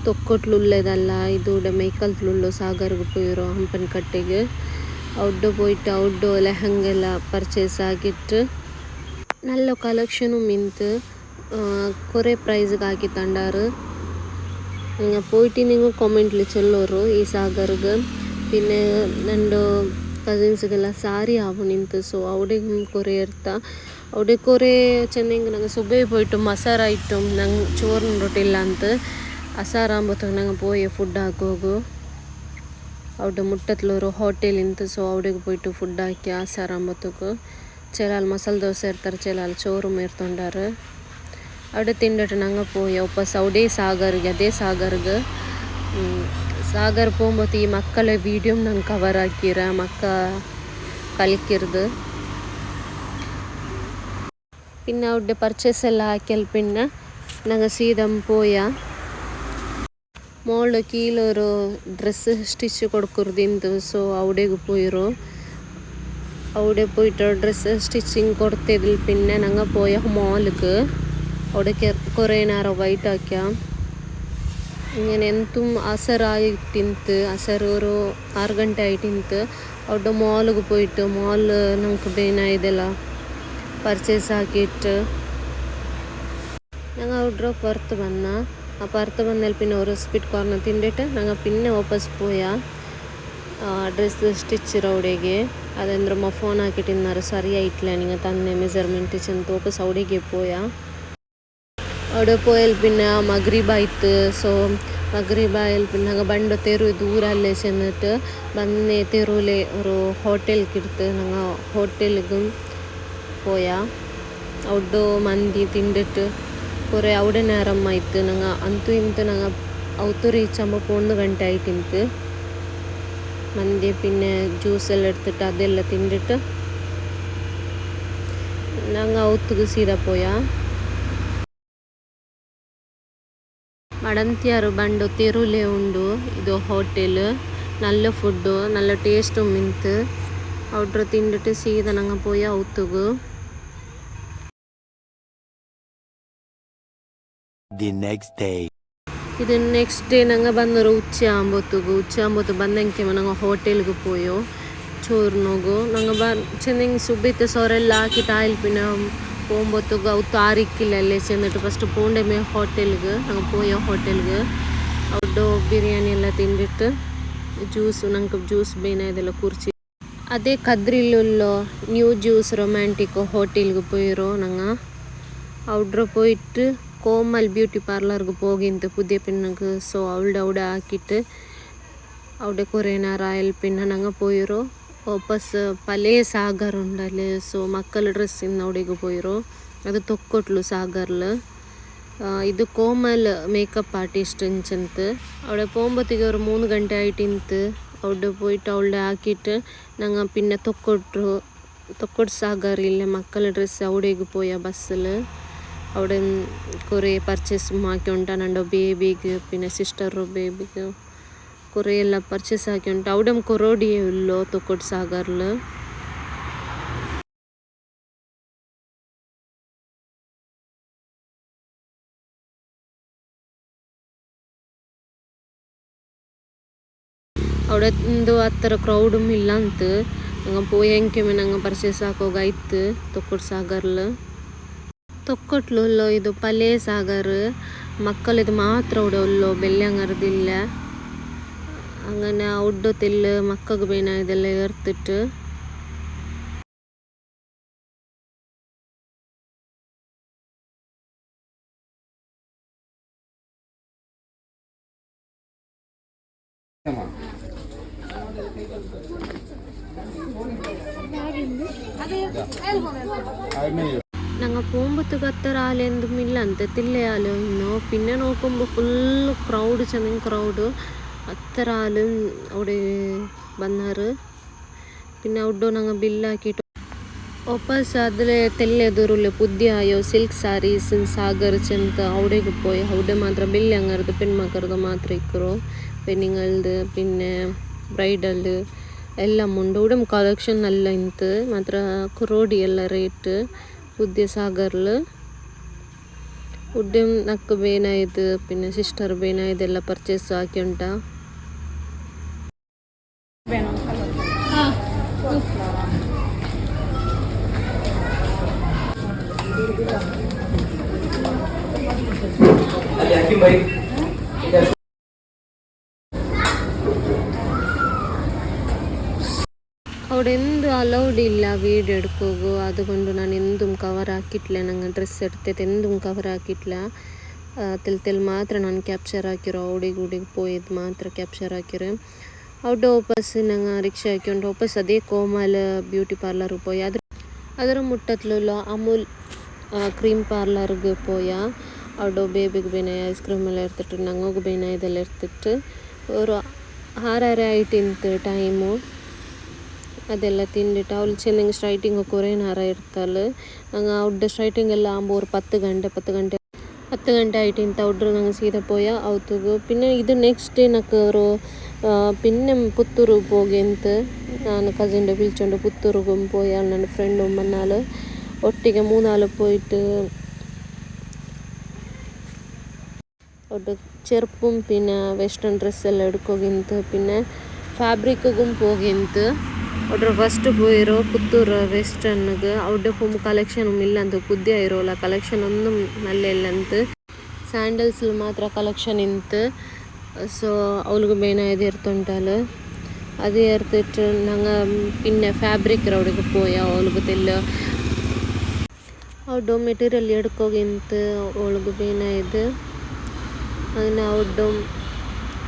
ತೊಕ್ಕೊಟ್ಲುಳ್ಳದಲ್ಲ ಇದು ಮೈಕಲ್ತುಳ್ಳು ಸಾಗರ್ಗೆ ಪೋಯಿರೋ ಹಂಪನ ಕಟ್ಟೆಗೆ ಔಡ್ಡು പോയിട്ട് ಔಡ್ಡು ಲೆಹಂಗೆಲ್ಲ ಪರ್ಚೇಸ್ ಆಗಿಟ್ಟು നല്ല കളക്ഷനും ಮಿಂತು കുറേ പ്രൈസ് ആക്കി തണ്ടാറ് പോയിട്ട് നിങ്ങൾ കമൻറ്റിൽ ചൊല്ലോರು ಈ ಸಾಗರ್ಗೆ പിന്നെ ನಂದು ಕಸಿನ್ಸ್ಗೆಲ್ಲ ಸಾರಿ ಆವು ನಿಂತು ಸೊ അവിടെ കുറേ ಇರ್ತಾ അവിടെ കുറേ ಚೆನ್ನಂಗೆ ನಂಗೆ ಸುಬ್ಬೆ പോയിട്ട് ಮಸಾರ ಇಟ್ಟು ನಂಗೆ ചോറിನ ರೊಟ್ಟಿಲ್ಲ ಅಂತ ಅಸಾರಾಂಬತ್ತು ನಂಗೆ പോയി ಫುಡ್ ಹಾಕೋಗು അവിടെ ಮುಟ್ಟತ್ಲೂರು ಹೋಟೆಲ್ ಇಂತು ಸೊ ಅವಿಡೆಗೆ പോയിട്ട് ಫುಡ್ ಹಾಕಿ ಆಸಾರಾಂಬತ್ತಕ್ಕೆ ಚೆಲಾಲ್ ಮಸಾಲೆ ದೋಸೆ ಇರ್ತಾರೆ ಚೆಲಾಲ್ ಚೋರು ಮೇರ್ತೊಂಡಾರು അവിടെ ತಿಂಡಿಟ್ಟು ನಂಗೆ പോയി ವಾಪಸ್ അവിടെ ಸಾಗರ್ಗೆ ಅದೇ ಸಾಗರ್ಗೆ ಸಾಗರ್ പോകുമ്പോൾ ಈ ಮಕ್ಕಳ ವೀಡಿಯೋ ನಂಗೆ ಕವರ್ ಹಾಕಿರ ಮಕ್ಕ ಕಲಿಕಿರ್ದು പിന്നെ അവിടെ പർച്ചേസ് എല്ലാം ആക്കിയാൽ പിന്നെ ഞങ്ങൾ സീതം പോയ മോള് കീഴൊരു ഡ്രസ്സ് സ്റ്റിച്ച് കൊടുക്കുറದಿಂದು ಸೊ അവിടേക്ക് പോയിರೋ അവിടെ പോയിട്ട് ഡ്രസ്സ് സ്റ്റിച്ചിങ് കൊടുത്തതിൽ പിന്നെ ഞങ്ങൾ പോയ മോൾക്ക് അവിടെ കുറേ നേരം വൈറ്റ് ആക്കിയാൽ ഇങ്ങനെ എന്തും അസറായിട്ടിന്ത് അസർ ഒരു 6 ಗಂಟೆ ആയിട്ടിന്ത് അവിടെ മോളിಗೆ പോയിട്ട് മോളിൽ നമുക്ക് ಬೇನಾಯ್ದೆಲ್ಲ ಪರ್ಚೇಸ್ ಆಗಿಟ್ಟು ഞങ്ങൾ അവിടെ പുറത്ത് വന്ന പുറത്ത് വന്നാൽ പിന്നെ ഒരു സ്വീറ്റ് കോർണർ തിന്നിട്ട് ഞങ്ങൾ പിന്നെ വാപ്പസ് പോയാൽ ഡ്രസ്സ് സ്റ്റിച്ച് അവിടേക്ക് അതെന്തോ ഫോൺ ആക്കിയിട്ടിരുന്നാറ് സറിയായിട്ടില്ല നിങ്ങൾ തന്നെ മെഷർമെൻറ്റ് ചെന്ന് വാപ്പസ് അവിടേക്ക് പോയാൽ അവിടെ പോയാൽ പിന്നെ മഗ്രിബായിത്ത് സോ മഗ്രിബായാൽ പിന്നെ ഞങ്ങൾ ബണ്ട് തെരു ദൂരല്ലേ ചെന്നിട്ട് വന്നേ തെരുവിലെ ഒരു ഹോട്ടലിലെടുത്ത് ഞങ്ങൾ ഹോട്ടലിലും പോയാൽ അവിടെ മന്തി തിന്നിട്ട് കുറേ അവിടെ നേരം ആയിട്ട് ഞങ്ങൾ ಅಂತೂ ಇಂತೂ ഞങ്ങൾ ಅವತ್ತು ರೀಚ್ ആകുമ്പോൾ 1 ಗಂಟೆ ആയിട്ടിಂತು മന്തി പിന്നെ ജ്യൂസ് എല്ലാം എടുത്തിട്ട് അതെല്ലാം തിന്നിട്ട് ഞങ്ങൾ ಅವತ್ತಿಗೆ ಸೀದಾ പോയാൽ ಮಡಂತಿಯಾರು ಬಂಡು ತೆರುಲೇ ಉಂಡು ಇದು ಹೋಟೆಲ್ നല്ല ഫുഡ് നല്ല ടേസ്റ്റും ಮಿಂತು അവിടെ തിന്നിട്ട് സീದಾ ഞങ്ങൾ പോയാൽ ಅವತ್ತಿಗೆ the next day ഇത് നെക്സ്റ്റ് ഡേ ഞങ്ങൾ ಬಂದರು ഉച്ചയാകുമ്പോഴത്തേക്ക് ಬಂದಂಗೆ ഞങ്ങൾ ഹോട്ടലിലേക്ക് പോയോ ചോറിനോಗು ഞങ്ങൾ ചെന്നെങ്കിൽ സുബിത്ത് സോറെല്ലാം ആക്കിയിട്ട് ആയിൽ പിന്നെ പോകുമ്പോഴത്തേക്ക് അവത്ത് ആറിക്കില്ലല്ലേ ചെന്നിട്ട് ഫസ്റ്റ് പോണ്ടേ ഹോട്ടലിಗೆ ഞങ്ങൾ പോയോ ഹോട്ടലിಗೆ അവിടെ ബിരിയാണി ಎಲ್ಲ ತಿಂದಿಟ್ಟು ಜ್ಯೂಸು ഞങ്ങൾക്ക് ಜ್ಯೂಸ್ ಬೇನಾಯ್ದೆಲ್ಲ ಕುರ್ಚಿ ಅದೇ കദ്രിയിലുള്ള ന്യൂ ജ്യൂസ് റൊമാൻറ്റിക് ഹോട്ടലിಗೆ പോയിರೋ ഞങ്ങൾ അവിടെ പോയിട്ട് കോമൽ ബ്യൂട്ടി പാർലർക്ക് പോകിന്ത് പുതിയ പെണ്ണുക്ക് സോ അവിടെ ആക്കിയിട്ട് അവിടെ കുറേ നേരം ആയാൽ പിന്നെ ഞങ്ങൾ പോയിರೋ ವಾಪಸ್ ಪಲೇ ಸಾಗರ್ ಉಂಡಲ್ಲಿ ಸೊ ಮಕ್ಕಳ ಡ್ರೆಸ್ಸಿಂದ ಅವಿಡೆಗೆ പോയിರೋ ಅದು ತೊಕ್ಕೊಟ್ಲು ಸಾಗರ್ಲು ಇದು ಕೋಮಲ್ ಮೇಕಪ್ ಆರ್ಟಿಸ್ಟ್ ಇಂಚಂತ അവിടെ പോകുമ്പോഴത്തേക്ക് ഒരു 3 ಗಂಟೆ ആയിട്ടിಂತು അവിടെ പോയിട്ട് അവിടെ ആക്കിയിട്ട് ഞങ്ങൾ പിന്നെ ತೊಕ್ಕೊಟ್ಟು ಸಾಗರ್ ഇല്ല മക്കള ഡ്രസ്സ് അവിടേക്ക് പോയ ബസ്സിൽ അവിടെ കുറേ പർച്ചേസും ആക്കി ഉണ്ടാകുന്നുണ്ടോ ബേബിക്ക് പിന്നെ സിസ്റ്റർ ബേബിക്ക് കുറേ എല്ലാം പർച്ചേസ് ആക്കി ഉണ്ട് അവിടെ കൊറോഡിയേ ഉള്ളൂ ತೊಕ್ಕೊಟ್ಟು ಸಾಗರ್ൽ അവിടെ എന്തോ അത്ര ക്രൗഡും ഇല്ല ಅಂತ ഞങ്ങൾ പോയെങ്കിൽ ഞങ്ങൾ പർച്ചേസ് ആಕೋಗಾಯ್ತು ತೊಕ್ಕೊಟ್ಟು ಸಾಗರ್ൽ ತೊಕ್ಕೊಟ್ಲು ಇದು ಪಲೇ ಸಾಗರ್ മക്കളിത് മാത്രം അവിടെ ഉള്ളൂ ബെല്ലങ്ങറുതില്ല അങ്ങനെ ഔഡ്ഡത്തിൽ മക്കൾക്ക് ಬೇನ ಇದೆಲ್ಲ ಏರ್ತಿಟ್ಟು ഞങ്ങൾ പോകുമ്പോഴത്തേക്ക് അത്ര ആലെന്തും ഇല്ല ಅಂತ തില്ലയാലോ ഇന്നോ പിന്നെ നോക്കുമ്പോൾ ഫുള്ള് ക്രൗഡ് ചെന്നിങ് ക്രൗഡ് അത്ര ആളും അവിടെ വന്നാറ് പിന്നെ അവിടെ ഞങ്ങൾ ബില്ലാക്കിയിട്ട് ವಾಪಸ್ അതിൽ തെല്ലെದುರುlle പുതിയ സിൽക്ക് സാരീസ് സാഗർ ചെന്ന് അവിടേക്ക് പോയി അവിടെ മാത്രം ബില്ലങ്ങറത് പെൺമക്കൾക്ക് മാത്രം ഇക്കറോ പെണ്ണുങ്ങളത് പിന്നെ ബ്രൈഡൽ എല്ലാം ഉണ്ട് ഇവിടെ കളക്ഷൻ നല്ല ಇಂತು ಮಾತ್ರ ಕೊರೋಡಿ ಎಲ್ಲ ರೇಟ್ പുതിയ ಸಾಗರ್ಲು ಫುಡ್ ನಕ್ಕು ಬೇನಾಯ್ದು പിന്നെ ಸಿಸ್ಟರ್ ಬೇನಾಯ್ದೆಲ್ಲ ಪರ್ಚೇಸ್ ಹಾಕಿ ಉಂಟಾ. അവിടെ എന്തും അലൗഡ് ഇല്ല വീഡിയോ എടുക്കുക. അതുകൊണ്ട് ഞാൻ എന്തും കവർ ആക്കിയിട്ടില്ല. ഞങ്ങൾ ഡ്രസ്സ് എടുത്തിട്ട് എന്തും കവർ ആക്കിയിട്ടില്ല. ತಿಲ್ ಮಾತ್ರ ನಾನು ಕ್ಯಾಪ್ಚರ್ ಹಾಕಿರೋ ಔಡಿ ಗುಡಿಗೆ പോയത് ಮಾತ್ರ ಕ್ಯಾಪ್ಚರ್ ಹಾಕಿರೋ. അവിടെ ವಾಪಸ್ ഞങ്ങൾ റിക്ഷ ആക്കിക്കൊണ്ട് ವಾಪಸ್ ಅದೇ ಕೋಮಲ್ ಬ್ಯೂಟಿ ಪಾರ್ಲರ್ಗೆ പോയി. ಅದರ ಮುಟ್ಟತ್ലുള്ള ಅಮೂಲ್ ಕ್ರೀಮ್ ಪಾರ್ಲರ್ಗೆ പോയ അവിടെ ಬೇಬಿಗೆ ಬೇನಾಯಿ ಐಸ್ ಕ್ರೀಮ್ ಎಲ್ಲ എടുത്തിട്ട് ഞങ്ങൾക്ക് ಬೇನಾಯಿ ಇದೆಲ್ಲ എടുത്തിട്ട് ഒരു 6:30 ആയിട്ടിಂತು ಟೈಮು. ಅದೆಲ್ಲ ತಿಂದಿಟ್ಟು ಅವಳು ಚೆನ್ನಂಗೆ ಸ್ಟ್ರೈಟಿಂಗ್ കുറേ നേരം എടുത്താൽ ഞങ്ങൾ അവിടെ സ്ട്രൈറ്റിംഗ് എല്ലാം ആകുമ്പോൾ ഒരു 10 ಗಂಟೆ ആയിട്ടിಂತ അവിടെ ഞങ്ങൾ സീത പോയ ಅವತ್ತಿಗೂ. പിന്നെ ಇದು ನೆಕ್ಸ್ಟ್ ಡೇ నాకు ಅವರು പിന്നെ ಪುತ್ತೂರಿಗೆ ಹೋಗಿಂತ ನಾನು ಕಸಿನ್ಡೆ പിടിച്ചുകൊണ്ട് ಪುತ್ತೂರಿಗೆ പോയി. ನನ್ನ ಫ್ರೆಂಡ್ ಮನ್ನಾಳು ಒಟ್ಟಿಗೆ 3 പോയിട്ട് അവിടെ ചെരുപ്പും പിന്നെ വെസ്റ്റേൺ ഡ്രസ്സെല്ലാം എടുക്കുകint പിന്നെ ಫ್ಯಾಬ್ರಿಕ್ಗೂ ಹೋಗಿಂತ. അവിടെ ಫಸ್ಟ್ പോയിರೋ ಪುತ್ತೂರು ವೆಸ್ಟರ್ನ್ಗೆ. അവിടെ പോകുമ്പോൾ കളക്ഷനും ഇല്ലಂತ, പുതിയ ಇರೋಲ್ಲ കളക്ഷൻ ഒന്നും നല്ല ಇಲ್ಲಂತ. ಸ್ಯಾಂಡಲ್ಸ್ಲು ಮಾತ್ರ കളക്ഷൻ ಇಂತು. ಸೊ ಅವಳಿಗೆ ಬೇನಾಯ್ದು ಇರ್ತುಂಟಲ್ಲ ಅದು ಇರ್ತಿಟ್ಟು ഞങ്ങൾ പിന്നെ ಫ್ಯಾಬ್ರಿಕ್ റോഡിലേക്ക് പോയ ಅವಳಿಗೆ ತೆಲ್ಲ അവിടെ മെറ്റീരിയൽ എടുക്കുകint ಅವಳಿಗೆ ಬೇನಾಯ್ದು. അങ്ങനെ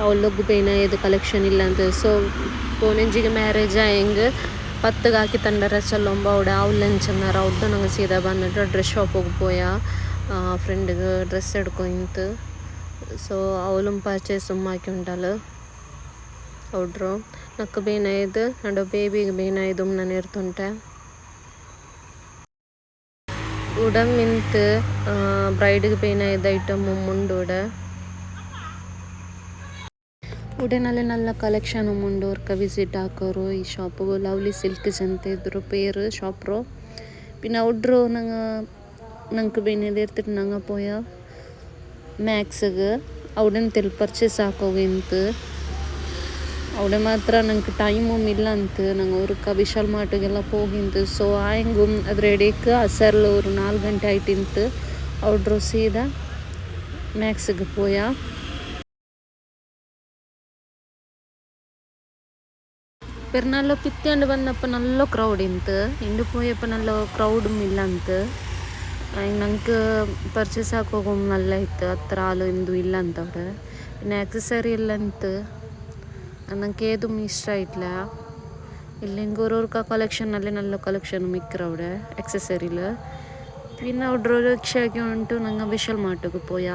ಅವಳಿಗೆ ಬೇನಾಯ್ದು കളക്ഷൻ ഇല്ലಂತ. ಸೊ പോനെഞ്ചിಗೆ ಮ್ಯಾರೇಜ್ ಆಯಂಗೆ 10 ಹಾಕಿ ತಂಡ ಡ್ರೆಸ್ಸಲ್ಲೊಂಬ അവിടെ ആവില്ലെന്ന് അവിടെ ഞങ്ങൾ സീതാ വന്നിട്ട് ഡ്രസ് ഷോപ്പിಗೆ പോയ ഫ്രണ്ടിಗೆ ಡ್ರೆಸ್ എടുക്കുകint. ಸೊ ಅವಳು ಪರ್ಚೇಸ್ ಹಾಕಿಂಟಲ್ಲ ಅವ್ರು ನಕ್ಕು ಬೇನಾಯ್ದು. ಅಂಡ್ ಬೇಬಿಗೆ ಬೇನಾಯ್ದು ನಾನು ಇರ್ತುಂಟೆ ഉടമിന്ത് ബ്രൈഡിಗೆ ಬೇನಾಯ್ದು ಐಟಮ್ ಮುಂಡು ಉಡೆ നല്ല കളക്ഷൻ ಮುಂಡು ಅವ್ರಕ ವಿಸಿಟ್ ಹಾಕೋರು. ಈ ಶಾಪು ಲವ್ಲಿ ಸಿಲ್ಕ್ಸ್ ಅಂತ ಇದ್ರು പേര് ഷോപ്പ്രോ. പിന്നെ ഔട്രോ ഞങ്ങൾക്ക് ಬೇನಾಯ್ದು എടുത്തിട്ട് ഞങ്ങൾ പോയ ಮ್ಯಾಕ್ಸ್ಗೆ. അവിടെ ತೆಲ್ ಪರ್ಚೇಸ್ ಹಾಕೋಗಿಂತ. അവിടെ ಮಾತ್ರ ഞങ്ങൾക്ക് ಟೈಮು ಇಲ್ಲಂತ. ഞങ്ങൾ ಅವ್ರಕ ವಿಶಾಲ್ ಮಾರ್ಟಿಗೆಲ್ಲ ಹೋಗಿಂತ. ಸೊ ಆಯಂಗೂ ಅದು ರೆಡಿക്ക് ಅಸರ್ಲು ഒരു 4 ಗಂಟೆ ಆಯ್ತಿಂತ. ഔട്രോ ಸೀದಾ ಮ್ಯಾಕ್ಸ್ಗೆ പോയ. പെരുന്നാളിൽ പിറ്റേന്ന് വന്നപ്പോൾ നല്ല ക്രൗഡ് ഇന്ന്. ഇന്ന് പോയപ്പോൾ നല്ല ക്രൗഡും ഇല്ലಂತ. ഞങ്ങൾക്ക് ಪರ್ಚೇಸ್ ಹಾಕೋಗೋ നല്ല ಇತ್ತು. ಹತ್ರ ಆಳು ಇಂದು ಇಲ್ಲಂತ അവിടെ. പിന്നെ ಆಕ್ಸೆಸರಿ ಇಲ್ಲಂತ. ನನಗೆ ಏದು ಇಷ್ಟ ಆಯ್ತಿಲ್ಲ. ഇല്ലെങ്കിൽ ഓരോരുക്ക കളക്ഷನಲ್ಲಿ നല്ല കളക്ഷൻ മിക്കറ് അവിടെ ആക്സസറിയിൽ. പിന്നെ അവിടെ റിക്ഷ ആക്കിയിട്ട് ഞങ്ങൾ വിശാൽ മാർട്ടിಗೆ പോയ.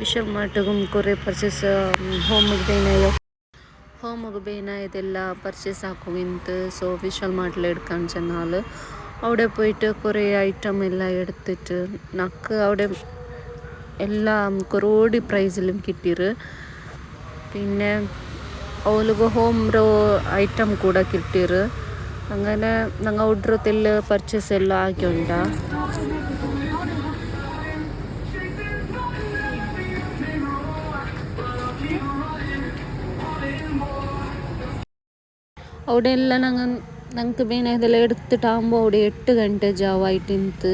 വിശാൽ മാർട്ടിಗೂ കുറേ ಪರ್ಚೇಸ್ ಹೋಮಿಗೆ ಬೇನಾಯ್ದೆಲ್ಲ ಪರ್ಚೇಸ್ ಹಾಕೋಗಿಂತ. ಸೊ ವಿಶಾಲ್ ಮಾರ್ಟಿൽ എടുക്കാൻ ചെന്നാൽ അവിടെ പോയിട്ട് കുറേ ഐറ്റം എല്ലാം എടുത്തിട്ട് നക്ക് അവിടെ എല്ലാം കുറോടി പ്രൈസിലും കിട്ടിയത്. പിന്നെ ಅವಳಿಗೆ ಹೋಮ್ರೋ ಐಟಮ್ ಕೂಡ കിട്ടിയത്. അങ്ങനെ ഞങ്ങൾ ഔട്രത്തിൽ പർച്ചേസ് എല്ലാം ആക്കിയുണ്ട. അവിടെ എല്ലാം ഞങ്ങൾക്ക് ಬೇನಾಯ್ದೆಲ್ಲ എടുത്തിട്ടാകുമ്പോൾ അവിടെ 8 ಗಂಟೆ ಜಾವಾಯ್ತಿಂತು.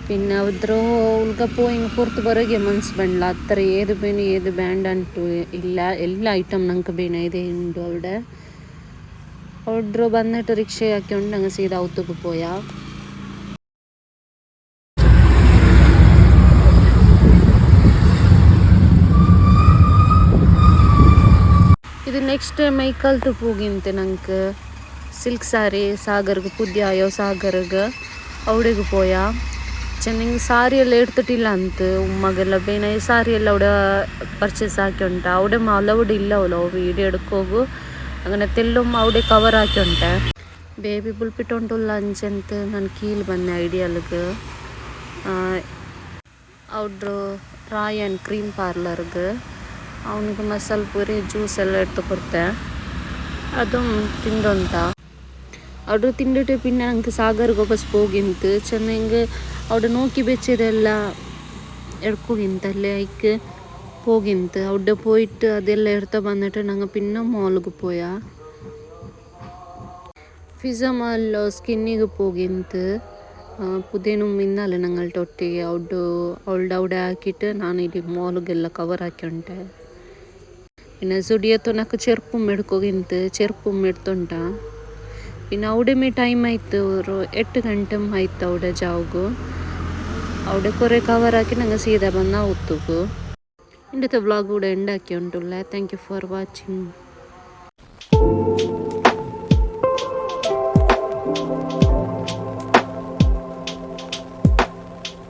പിന്നെ ಅದ್ರ ಉಳ್ಕ പോയി പുറത്ത് ಬರೋಗೆ ಮನ್ಸು ಬಂಡ್ಲ. ಹತ್ರ ಏದು ಬೇನು ಏದು ಬ್ಯಾಂಡ್ ಅಂಟು ಇಲ್ಲ. ಎಲ್ಲ ಐಟಮ್ ഞങ്ങൾക്ക് ಬೇನಾಯ್ದೆ ಉಂಟು അവിടെ. ಅವ್ರು ಬಂದಿട്ട് റിക്ഷ ಹಾಕಿಕೊಂಡು ഞങ്ങൾ ಸೀದಾ ಔತಕ್ಕೆ പോയ. ಇದು ನೆಕ್ಸ್ಟ್ ಮೈಕಲ್ತು ಹೋಗಿಂತೆ. ഞങ്ങൾക്ക് ಸಿಲ್ಕ್ ಸಾರಿ ಸಾಗರ್ಗೆ ಪುದ್ಯ ಆಯೋ ಸಾಗರ್ಗೆ ಅವಿಡೆಗೆ പോയ. ಚೆನ್ನಂಗೆ ಸಾರಿ ಎಲ್ಲ എടുത്തിട്ടില്ല ಅಂತ. ഉമ്മಗೆಲ್ಲ ಬೇನಾയി ಸಾರಿ ಎಲ್ಲ അവിടെ ಪರ್ಚೇಸ್ ಹಾಕಿಯುಂಟ. അവിടെ അലൗഡ് ಇಲ್ಲ ಅವಳು വീഡിയോ എടുക്കോಗು. അങ്ങനെ തെല്ലും അവിടെ കവർ ಹಾಕಿಯುಂಟೆ. ಬೇಬಿ ಬುಲ್ಪಿಟ್ಟುಂಟುಲ್ಲ ಅಂಚಂತ ನಾನು ಕೀಲ್ ಬಂದೆ ಐಡಿಯಲ್ಗೆ. ಅವ್ರು ರಾಯನ್ ಕ್ರೀಮ್ ಪಾರ್ಲರ್ಗೆ ಅವನಿಗೆ ಮಸಾಲೆ ಪೂರಿ ಜ್ಯೂಸ್ ಎಲ್ಲ എടുത്ത് ಕೊಡ್ತೆ. ಅದು ತಿಂದುಂಟ. അവിടെ തിന്നിട്ട് പിന്നെ ഞങ്ങൾക്ക് സാഗർക്ക് ವಾಪಸ್ പോകിಂತ ಚೆನ್ನಾಗಿ അവിടെ നോക്കി വെച്ചതെಲ್ಲ എടുക്കുകಂತല്ലേ ಐക്ക് പോകിಂತ അവിടെ പോയിട്ട് ಅದೆಲ್ಲ എടുത്ത് വന്നിട്ട് ഞങ്ങൾ പിന്നെ മോളിಗೆ പോയാ പിസ്സ മാളിലോ സ്കിന്നിಗೆ പോകിಂತ പുതിയനും ഇന്നലെ ഞങ്ങളുടെ ഒಟ್ಟಿಗೆ അവളുടെ അവിടെ ആക്കിയിട്ട് ನಾನು ಇಲ್ಲಿ മോളിಗೆಲ್ಲ കവർ ആക്കിയുണ്ട് പിന്നെ സുഡിയത്തോ నాకు ചെരുപ്പും എടുക്കുകಂತ ചെരുപ്പും എടുത്തുಂಟ പിന്നെ അവിടെ ടൈം ആಯಿತು ഒരു 8 ಗಂಟೆ ಆಯಿತು അവിടെ ಜಾವ್ಗು അവിടെ കുറേ കവർ ആക്കി ഞങ്ങൾ സീದಾ ಬಂದು ഒത്തുಗು ഇന്നത്തെ വ്ളോഗ് കൂടെ ഉണ്ടാക്കി ഉണ്ടല്ലേ താങ്ക് യു ഫോർ വാച്ചിങ്